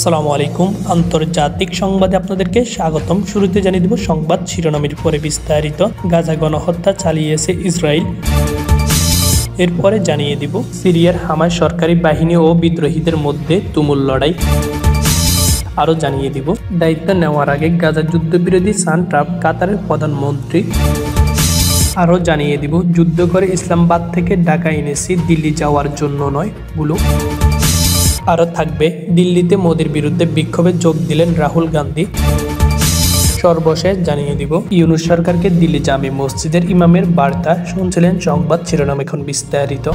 আসসালামু আলাইকুম। আন্তর্জাতিক সংবাদে আপনাদেরকে স্বাগতম। শুরুতে জানিয়ে দিব সংবাদ শিরোনামের পরে বিস্তারিত। গাজা গণহত্যা চালিয়েছে ইসরায়েল। এরপরে জানিয়ে দিব সিরিয়ার হামাস সরকারি বাহিনী ও বিদ্রোহীদের মধ্যে তুমুল লড়াই। আরও জানিয়ে দিব দায়িত্ব নেওয়ার আগে গাজা যুদ্ধবিরোধী সান ট্রাম্প কাতারের প্রধানমন্ত্রী। আরও জানিয়ে দিব যুদ্ধ করে ইসলামাবাদ থেকে ঢাকা এনেছি, দিল্লি যাওয়ার জন্য নয় বলো। আরও থাকবে দিল্লিতে মোদির বিরুদ্ধে বিক্ষোভে যোগ দিলেন রাহুল গান্ধী। সর্বশেষ জানিয়ে দিব ইউনূস সরকারকে দিল্লি জামে মসজিদের ইমামের বার্তা। শুনছিলেন সংবাদ শিরোনাম, এখন বিস্তারিত।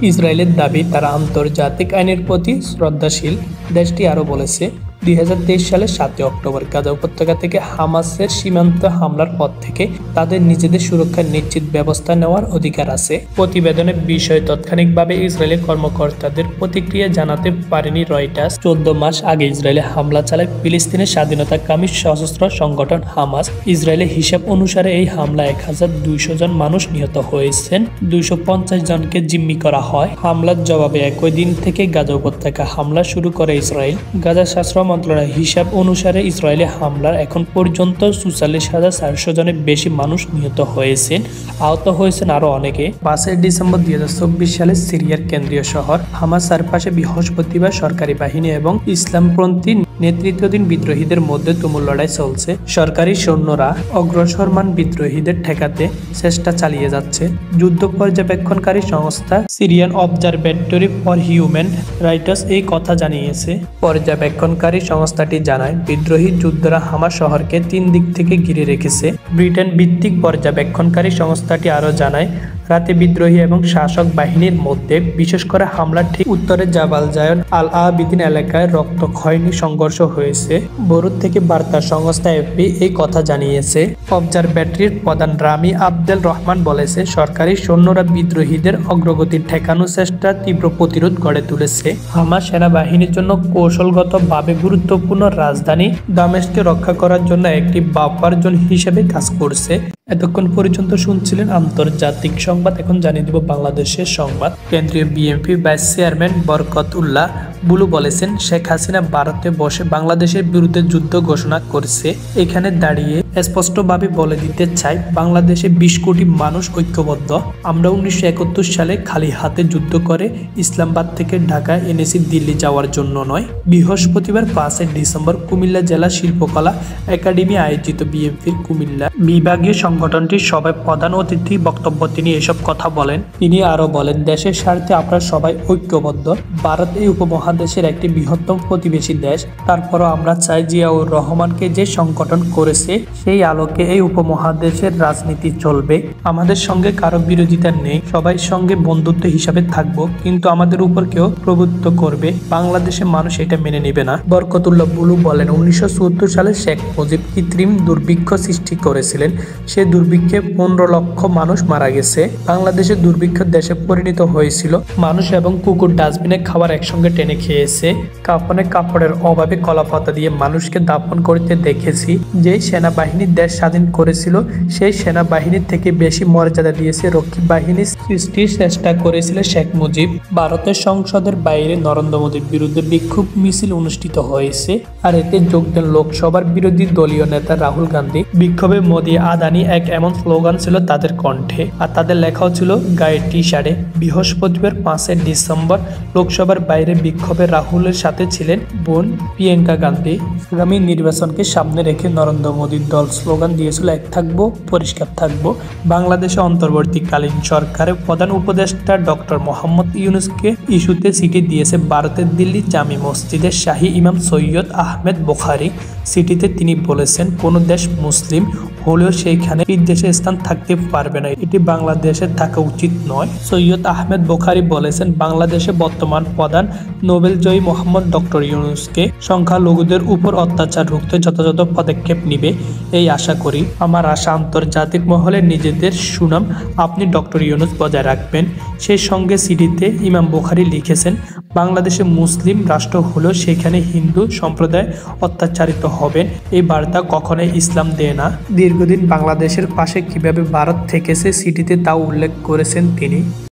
ইসরায়েলের দাবি তারা আন্তর্জাতিক আইনের প্রতি শ্রদ্ধাশীল। দেশটি আরও বলেছে 2023 সালের 7 অক্টোবর গাজা উপত্যকা থেকে হামাসের সীমান্ত হামলার পর থেকে তাদের নিজেদের সুরক্ষার নিশ্চিত ব্যবস্থা নেওয়ার অধিকার আছে। প্রতিবেদনের বিষয়ে তাৎক্ষণিকভাবে ইসরায়েলের কর্মকর্তাদের প্রতিক্রিয়া জানাতে পারেনি রয়টার্স। 14 মাস আগে ইসরায়েলে হামলা চালায় ফিলিস্তিনের স্বাধীনতাকামী সশস্ত্র সংগঠন হামাস। ইসরায়েলের হিসাব অনুসারে এই হামলা 1200 জন মানুষ নিহত হয়েছেন, 250 জনকে জিম্মি করা হয়। হামলার জবাবে একই দিন থেকে গাজা উপত্যকা হামলা শুরু করে ইসরায়েল। গাজা স্বাস্থ্য মন্ত্রণালয়ের হিসাব অনুসারে ইসরায়েলি হামলার এখন পর্যন্ত 44,400 জনের বেশি মানুষ নিহত হয়েছেন, আহত হয়েছেন আরও অনেকে। 5 ডিসেম্বর 2024 সালে সিরিয়ার কেন্দ্রীয় শহর হামাস চারপাশে বৃহস্পতিবার সরকারি বাহিনী এবং ইসলামপন্থী নেতৃত্বাধীন বিদ্রোহীদের মধ্যে তুমুল লড়াই চলছে। সরকারি সৈন্যরা অগ্রসরমান বিদ্রোহীদের ঠেকাতে চেষ্টা চালিয়ে যাচ্ছে। যুদ্ধ পর্যবেক্ষণকারী সংস্থা Syrian observatory for human rights এই কথা জানিয়েছে। পর্যবেক্ষণকারী সংস্থাটি জানায় বিদ্রোহী যোদ্ধারা হামাস শহরকে 3 দিক থেকে ঘিরে রেখেছে। ব্রিটেন ভিত্তিক পর্যবেক্ষণকারী সংস্থাটি আরও জানায় রাতে বিদ্রোহী এবং শাসক বাহিনীর মধ্যে বিশেষ করে হামলার ঠিক উত্তরে জাবাল জায়ন আল আবিদিন এলাকায় রক্তক্ষয়ী সংঘর্ষ হয়েছে। বরুদ থেকে বার্তা সংস্থা এফপি এই কথা জানিয়েছে। অবজারভেটরির প্রধান রামি আবদেল রহমান বলেছে সরকারি সৈন্যরা বিদ্রোহীদের অগ্রগতি ঠেকানোর চেষ্টা তীব্র প্রতিরোধ গড়ে তুলেছে। হামাস সেনাবাহিনীর জন্য কৌশলগতভাবে গুরুত্বপূর্ণ রাজধানী দামেস্ককে রক্ষা করার জন্য একটি বাফার জোন হিসেবে কাজ করছে। এতক্ষণ পর্যন্ত শুনছিলেন আন্তর্জাতিক সংবাদ। এখন জানিয়ে দেব বাংলাদেশের সংবাদ। কেন্দ্রীয় বিএনপি ভাইস চেয়ারম্যান বরকত উল্লাহ বুলু বলেছেন শেখ হাসিনা ভারতে বসে বাংলাদেশের বিরুদ্ধে যুদ্ধ ঘোষণা করেছে। এখানে দাঁড়িয়ে স্পষ্টভাবে বলে দিতে চাই বাংলাদেশে 20 কোটি মানুষ ঐক্যবদ্ধ। আমরা 1971 সালে খালি হাতে যুদ্ধ করে ইসলামাবাদ থেকে ঢাকা এনেছি, দিল্লি যাওয়ার জন্য নয়। বৃহস্পতিবার 5 ডিসেম্বর কুমিল্লা জেলা শিল্পকলা একাডেমি আয়োজিত বিএনপির কুমিল্লা বিভাগীয় সংগঠনটির সভায় প্রধান অতিথি বক্তব্য তিনি এসব কথা বলেন। তিনি আরো বলেন দেশের স্বার্থে আমরা সবাই ঐক্যবদ্ধ। ভারত এই উপমহাদেশের একটি বৃহত্তম প্রতিবেশী দেশ। তারপরও আমরা চাই জিয়াউর রহমানকে যে সংগঠন করেছে সেই আলোকে এই উপমহাদেশের রাজনীতি চলবে। আমাদের সঙ্গে কারো বিরোধিতা নেই, সবাই সঙ্গে বন্ধুত্ব হিসাবে থাকব, কিন্তু আমাদের উপর কেউ প্রভুত্ব করবে বাংলাদেশের মানুষ এটা মেনে নেবে না। বরকতুল্লাহ বুলু বলেন 1974 সালে শেখ মুজিব কৃত্রিম দুর্ভিক্ষ সৃষ্টি করেছিলেন। সে দুর্ভিক্ষে 15 লক্ষ মানুষ মারা গেছে। বাংলাদেশের দুর্ভিক্ষ দেশে পরিণত হয়েছিল। মানুষ এবং কুকুর ডাস্টবিনে খাবার একসঙ্গে টেনে খেয়েছে। কাফনে কাপড়ের অভাবে কলাপাতা দিয়ে মানুষকে দাফন করতে দেখেছি। যেই সেনাবাহিনী দেশ স্বাধীন করেছিল সেই সেনাবাহিনীর থেকে বেশি মর্যাদা দিয়েছে রক্ষী বাহিনী সৃষ্টির চেষ্টা করেছিল শেখ মুজিব। ভারতের সংসদের বাইরে নরেন্দ্র মোদীর বিরুদ্ধে বিক্ষোভ মিছিল অনুষ্ঠিত হয়েছে, আর এতে যোগ দেন লোকসভার বিরোধী দলীয় নেতা রাহুল গান্ধী। বিক্ষোভে মোদী আদানি এক এমন স্লোগান ছিল তাদের কণ্ঠে, আর তাদের লেখাও ছিল গায়ের টি-শার্টে। বৃহস্পতিবার 5 ডিসেম্বর লোকসভার বাইরে বিক্ষোভে রাহুলের সাথে ছিলেন বোন প্রিয়াঙ্কা গান্ধী। আগামী নির্বাচনকে সামনে রেখে নরেন্দ্র মোদীর দল স্লোগান দিয়েছিল এক থাকবো পরিষ্কার থাকবো। বাংলাদেশে অন্তর্বর্তীকালীন সরকারের প্রধান উপদেষ্টা ডক্টর মোহাম্মদ ইউনূসকে ইস্যুতে চিঠি দিয়েছে ভারতের দিল্লি জামে মসজিদের শাহী ইমাম সৈয়দ আহমেদ বুখারী। চিঠিতে তিনি বলেছেন কোনো দেশ মুসলিম হলেও সেইখানে বিদ্বেষে স্থান থাকতে পারবে না, এটি বাংলাদেশে থাকা উচিত নয়। সৈয়দ আহমেদ বুখারী বলেছেন বাংলাদেশে বর্তমান প্রধান নোবেলজয়ী মোহাম্মদ ডক্টর ইউনূসকে সংখ্যালঘুদের উপর অত্যাচার রুখতে যথাযথ পদক্ষেপ নিবে এই আশা করি। আমার আশা আন্তর্জাতিক মহলে নিজেদের সুনাম আপনি ডক্টর ইউনূস বজায় রাখবেন। সেই সঙ্গে চিঠিতে ইমাম বুখারী লিখেছেন বাংলাদেশে মুসলিম রাষ্ট্র হলেও সেখানে হিন্দু সম্প্রদায় অত্যাচারিত হবেন, এই বার্তা কখনোই ইসলাম দেয় না। দীর্ঘদিন বাংলাদেশের পাশে কিভাবে ভারত থেকেছে সিটিতে তাও উল্লেখ করেছেন তিনি।